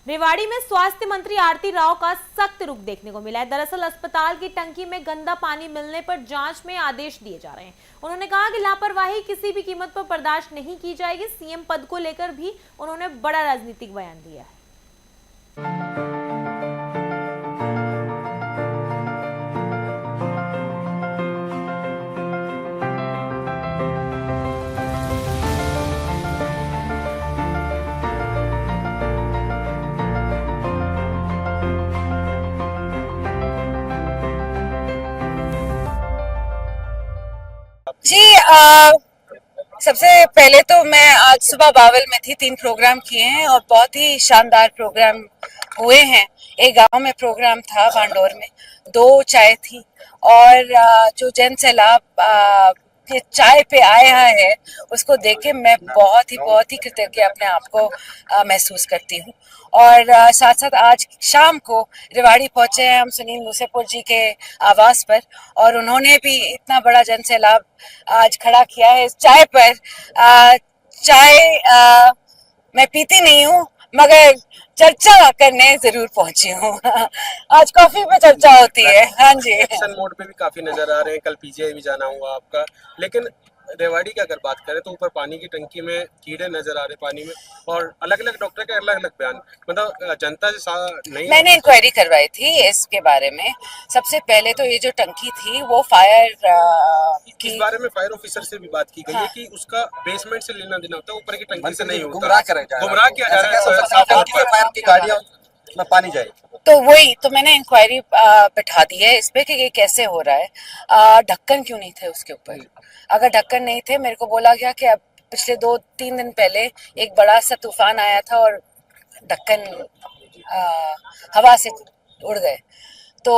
रेवाड़ी में स्वास्थ्य मंत्री आरती राव का सख्त रुख देखने को मिला है। दरअसल अस्पताल की टंकी में गंदा पानी मिलने पर जांच में आदेश दिए जा रहे हैं। उन्होंने कहा कि लापरवाही किसी भी कीमत पर बर्दाश्त नहीं की जाएगी। सीएम पद को लेकर भी उन्होंने बड़ा राजनीतिक बयान दिया है। जी सबसे पहले तो मैं आज सुबह बावल में थी, 3 प्रोग्राम किए हैं और बहुत ही शानदार प्रोग्राम हुए हैं। एक गांव में प्रोग्राम था भांडोर में, 2 चाय थी और जो जन सैलाब ये चाय पे आया है उसको देख के मैं बहुत ही कृतज्ञ अपने आप को महसूस करती हूँ। और साथ साथ आज शाम को रेवाड़ी पहुंचे हैं हम सुनील मूसेपुर जी के आवास पर और उन्होंने भी इतना बड़ा जन सैलाब आज खड़ा किया है इस चाय पर। चाय मैं पीती नहीं हूँ मगर चर्चा करने जरूर पहुंची हूँ। आज कॉफी पे चर्चा होती है। हाँ जी, एक्शन मोड पे भी काफी नजर आ रहे हैं। कल पीजीआई भी जाना हुआ आपका, लेकिन रेवाड़ी की अगर बात करें तो ऊपर पानी की टंकी में कीड़े नजर आ रहे पानी में और अलग अलग डॉक्टर के अलग अलग बयान, मतलब जनता से नहीं। मैंने इंक्वायरी करवाई थी इसके बारे में। सबसे पहले तो ये जो टंकी थी वो फायर इस बारे में फायर ऑफिसर से भी बात की गई है कि उसका बेसमेंट से लेना देना होता है, ऊपर की टंकी से नहीं होता। गुमराह किया जा रहा है में पानी जाए। तो वही तो मैंने इंक्वायरी बैठा दी है इस पे कि ये कैसे हो रहा है। ढक्कन क्यों नहीं थे उसके ऊपर? अगर ढक्कन नहीं थे, मेरे को बोला गया कि अब पिछले 2-3 दिन पहले एक बड़ा सा तूफान आया था और ढक्कन हवा से उड़ गए। तो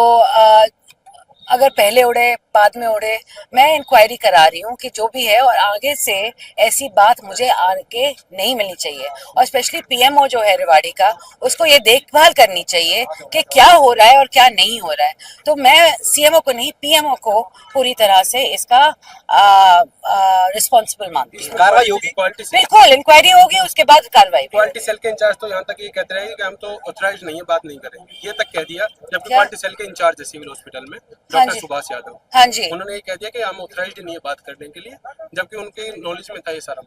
अगर पहले उड़े बाद में उड़े, मैं इंक्वायरी करा रही हूँ कि जो भी है, और आगे से ऐसी बात मुझे आगे नहीं मिलनी चाहिए। और स्पेशली पीएमओ जो है रेवाड़ी का, उसको ये देखभाल करनी चाहिए कि क्या हो रहा है और क्या नहीं हो रहा है। तो मैं सीएमओ को नहीं, पीएमओ को पूरी तरह से इसका रिस्पॉन्सिबल मानती हूँ। कार्रवाई होगी, बिल्कुल इंक्वायरी होगी, उसके बाद कार्रवाई। क्वालिटी सेल के इंचार्ज तो यहाँ तक ये कहते रहे कि हम तो ऑथराइज नहीं है, बात नहीं करेंगे, ये तक कह दिया। जबकि क्वालिटी सेल के इंचार्ज है सिविल हॉस्पिटल में डॉक्टर सुभाष यादव, हाँ जी, उन्होंने ये कह दिया कि हम ऑथराइज्ड नहीं है बात करने के लिए, जबकि उनके नॉलेज में था ये सारा।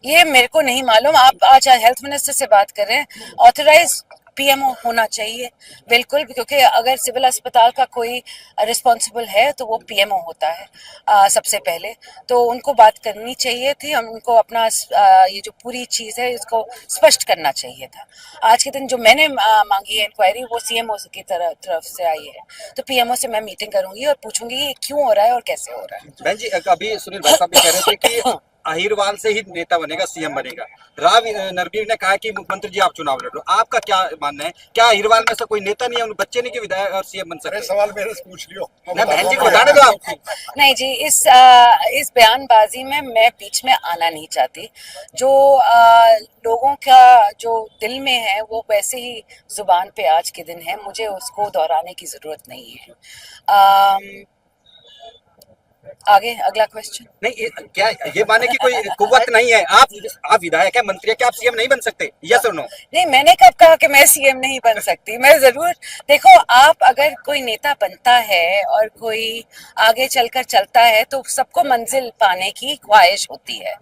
ये मेरे को नहीं मालूम। आप आज हेल्थ मिनिस्टर से बात कर रहे हैं, ऑथराइज पीएमओ होना चाहिए बिल्कुल, क्योंकि अगर सिविल अस्पताल का कोई रिस्पॉन्सिबल है तो वो पीएमओ होता है सबसे पहले। तो उनको बात करनी चाहिए थी, हम उनको अपना ये जो पूरी चीज़ है इसको स्पष्ट करना चाहिए था। आज के दिन जो मैंने मांगी है इंक्वायरी, वो सीएमओ की तरफ से आई है। तो पीएमओ से मैं मीटिंग करूंगी और पूछूंगी ये क्यों हो रहा है और कैसे हो रहा है। बहन जी, अभी सुनील भाई साहब भी कह रहे थे कि अहिरवाल से ही नेता बनेगा, सीएम बनेगा। राव नरबीर ने कहा कि मुख्यमंत्री जी आप चुनाव लड़ो। आपका क्या मानना है? क्या अहिरवाल में से कोई नेता नहीं है, बच्चे नहीं कि विधायक और सीएम बन सकते? सवाल मेरे से पूछ लियो। बहन जी को बताने दो आप। नहीं जी, इस बयानबाजी में मैं बीच में आना नहीं चाहती। जो लोगों का जो दिल में है वो वैसे ही जुबान पे आज के दिन है, मुझे उसको दोहराने की जरूरत नहीं है। आगे अगला क्वेश्चन। नहीं, क्या ये माने कि कोई कुव्वत नहीं है? आप विधायक है, मंत्री है, क्या आप सीएम नहीं बन सकते? यस और नो? नहीं, मैंने कब कहा कि मैं सीएम नहीं बन सकती? मैं जरूर, देखो, आप अगर कोई नेता बनता है और कोई आगे चलकर चलता है तो सबको मंजिल पाने की ख्वाहिश होती है।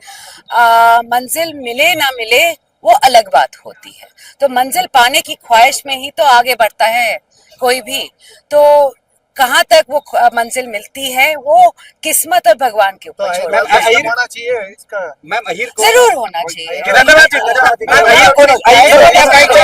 मंजिल मिले ना मिले वो अलग बात होती है। तो मंजिल पाने की ख्वाहिश में ही तो आगे बढ़ता है कोई भी। तो कहाँ तक वो मंजिल मिलती है वो किस्मत और भगवान के ऊपर छोड़ा। होना चाहिए इसका, मैम अहिर को जरूर होना चाहिए। धन्यवाद।